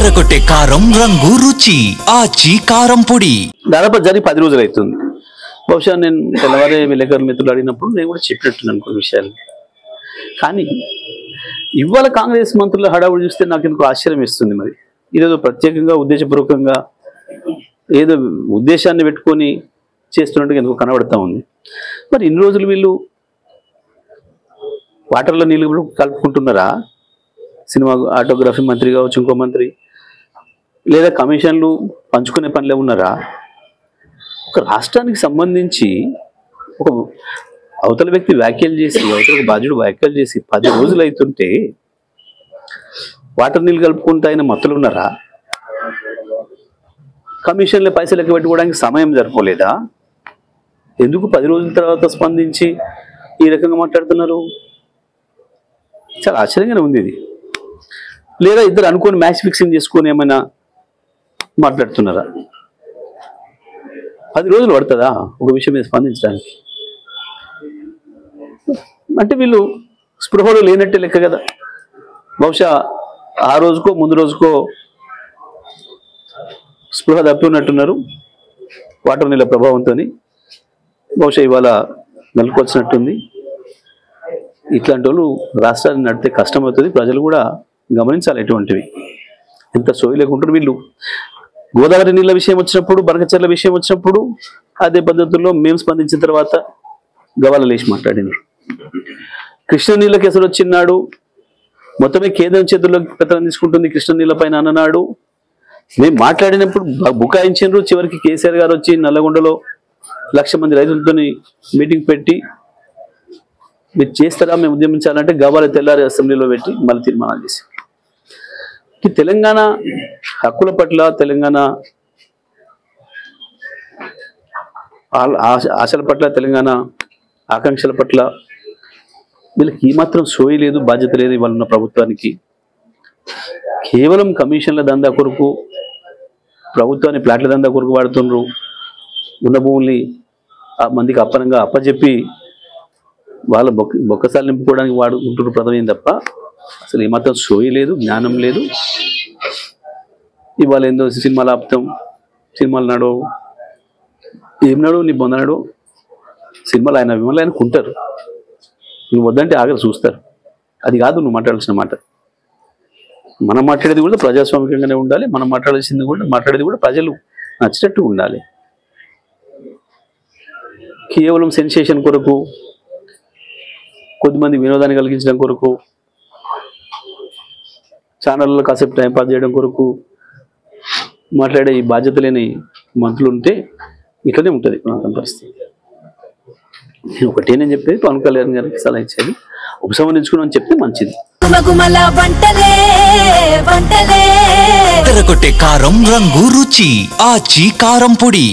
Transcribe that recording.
ఎర్రగొట్టే కారం రంగు రుచి ఆచి కారం పొడి. దాదాపు జరిగి 10 రోజులు అవుతుంది. బహుశా నేను తెల్లవారే విలేకరుల మిత్రులు అడిగినప్పుడు నేను కూడా చెప్పినట్టున్నాను కొన్ని విషయాలు. కానీ ఇవాళ కాంగ్రెస్ మంత్రుల హడావుడి చూస్తే నాకు ఎందుకు ఆశ్చర్యం ఇస్తుంది. మరి ఇదేదో ప్రత్యేకంగా ఉద్దేశపూర్వకంగా ఏదో ఉద్దేశాన్ని పెట్టుకొని చేస్తున్నట్టుగా ఎందుకు కనబడతా ఉంది. మరి ఇన్ని రోజులు వీళ్ళు వాటర్లో నీళ్ళు కలుపుకుంటున్నారా? సినిమా ఆటోగ్రఫీ మంత్రి కావచ్చు, ఇంకో మంత్రి, లేదా కమిషన్లు పంచుకునే పనిలో ఉన్నారా? ఒక రాష్ట్రానికి సంబంధించి ఒక అవతల వ్యక్తి వ్యాఖ్యలు చేసి, అవతల బాధ్యుడు వ్యాఖ్యలు చేసి 10 రోజులు అవుతుంటే వాటర్ నీళ్ళు కలుపుకుంటూ ఆయన మత్తులు ఉన్నారా? కమిషన్ల పైసలు లెక్క పెట్టుకోవడానికి సమయం సరిపోలేదా? ఎందుకు 10 రోజుల తర్వాత స్పందించి ఈ రకంగా మాట్లాడుతున్నారు? చాలా ఆశ్చర్యంగానే ఉంది ఇది. లేదా ఇద్దరు అనుకోని మ్యాచ్ ఫిక్సింగ్ చేసుకొని ఏమైనా మాట్లాడుతున్నారా? 10 రోజులు పడుతుందా ఒక విషయం మీద స్పందించడానికి? అంటే వీళ్ళు స్పృహలో లేనట్టే లెక్క కదా. బహుశా ఆ రోజుకో ముందు రోజుకో స్పృహ తప్పి ఉన్నట్టున్నారు వాటర్ నీళ్ళ ప్రభావంతో. బహుశా ఇవాళ నెలకొచ్చినట్టుంది. ఇట్లాంటి వాళ్ళు రాష్ట్రాన్ని నడితే కష్టమవుతుంది. ప్రజలు కూడా గమనించాలి ఎటువంటివి. ఎంత సోయి లేకుంటారు వీళ్ళు. గోదావరి నీళ్ళ విషయం వచ్చినప్పుడు, బనకచెర్ల విషయం వచ్చినప్పుడు అదే పద్ధతుల్లో మేము స్పందించిన తర్వాత గవాల లేచి మాట్లాడినారు. కృష్ణ నీళ్ళ కేసులు వచ్చినాడు, మొత్తమే కేంద్రం చేతుల్లోకి పెత్తనం తీసుకుంటుంది కృష్ణ నీళ్ళ పైన అన్ననాడు. మేము మాట్లాడినప్పుడు బుకాయించారు. చివరికి కేసీఆర్ గారు వచ్చి నల్లగొండలో 1,00,000 మంది రైతులతో మీటింగ్ పెట్టి మీరు చేస్తారా, మేము ఉద్యమించాలంటే గవాల తెల్లారి అసెంబ్లీలో పెట్టి మళ్ళీ తీర్మానాలు చేశారు. తెలంగాణ హక్కుల పట్ల, తెలంగాణ ఆశల పట్ల, తెలంగాణ ఆకాంక్షల పట్ల వీళ్ళకి ఏమాత్రం సోయి లేదు, బాధ్యత లేదు. ఇవాళ ఉన్న ప్రభుత్వానికి కేవలం కమిషన్ల దందా కొరకు, ప్రభుత్వాన్ని ప్లాట్ల దందా కొరకు వాడుతున్నారు. ఉన్న భూముల్ని మందికి అప్పనంగా అప్పచెప్పి వాళ్ళ బొక్కసాలు నింపుకోవడానికి వాడుకుంటున్నారు ప్రధానం తప్ప అసలు ఏమాత్రం సోయి లేదు, జ్ఞానం లేదు. ఇవాళ ఏందో సినిమాలు ఆపుతాం, సినిమాలు నడవు, ఏం నడవు, నీ బొంద నడవు. సినిమాలు ఆయన అభిమానులు ఆయన కుంటారు, నువ్వు వద్దంటే ఆగలు చూస్తారు. అది కాదు నువ్వు మాట్లాడాల్సిన మాట. మనం మాట్లాడేది కూడా ప్రజాస్వామికంగానే ఉండాలి. మనం మాట్లాడేది కూడా ప్రజలు నచ్చినట్టు ఉండాలి. కేవలం సెన్సేషన్ కొరకు, కొద్దిమంది వినోదాన్ని కలిగించడం కొరకు, ఛానళ్ళలో కాసేపు టైంపాస్ చేయడం కొరకు మాట్లాడే ఈ బాధ్యత లేని మంత్రులు ఉంటే ఇట్లనే ఉంటుంది పరిస్థితి. నేను ఒకటేనే చెప్పేది, పవన్ కళ్యాణ్ గారికి సలహా ఇచ్చేది ఉపసంహరించుకుని చెప్తే మంచిది. ఎర్రగొట్టే కారం రంగు రుచి ఆచి కారం పొడి.